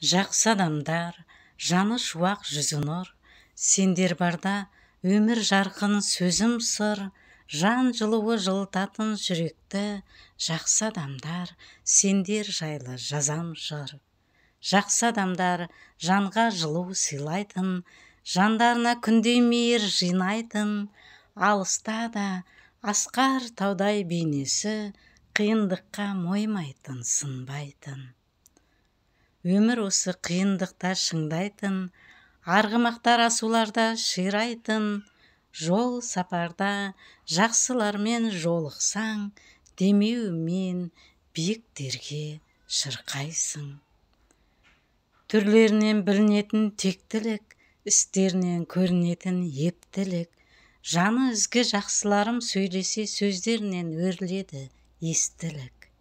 Жақсы адамдар, жаны шуақ жүзі нұр, сендер барда өмір жарқын сөзім сыр, жан жылуы жылытатын жүректі, жақсы адамдар, сендер жайлы жазам жыр. Жақсы адамдар жанға жылу сыйлайтын, жандарына күндей мейір жинайтын, алыста да асқар таудай бейнесі, қиындыққа мойымайтын, сынбайтын. Өмір осы қиындықта шыңдайтын, арғымақтар асуларда ширайтын, жол сапарда жақсылармен жолықсаң, демеуімен биіктерге шырқайсың. Түрлерінен білінетін тектілік, істерінен көрінетін ептілік, жаны ізгі жақсыларым сөйлесе сөздерінен өрледі естілік.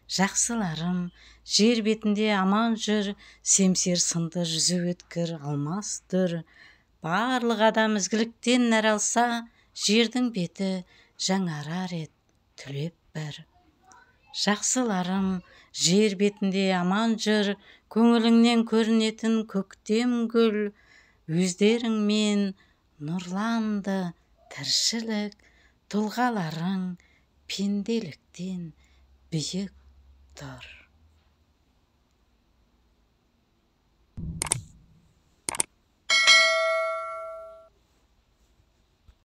Жақсыларым жер бетінде аман жүр, семсер сынды жүзі өткір алмас дүр. Барлық адам ізгіліктен нәр алса, жердің беті жаңарар ед түлеп бір. Жақсыларым жер бетінде аман жүр, көңіліңнен көрінетін көктем гүл, өздеріңмен нұрланды тіршілік, тұлғаларың пенделіктен биік тұр.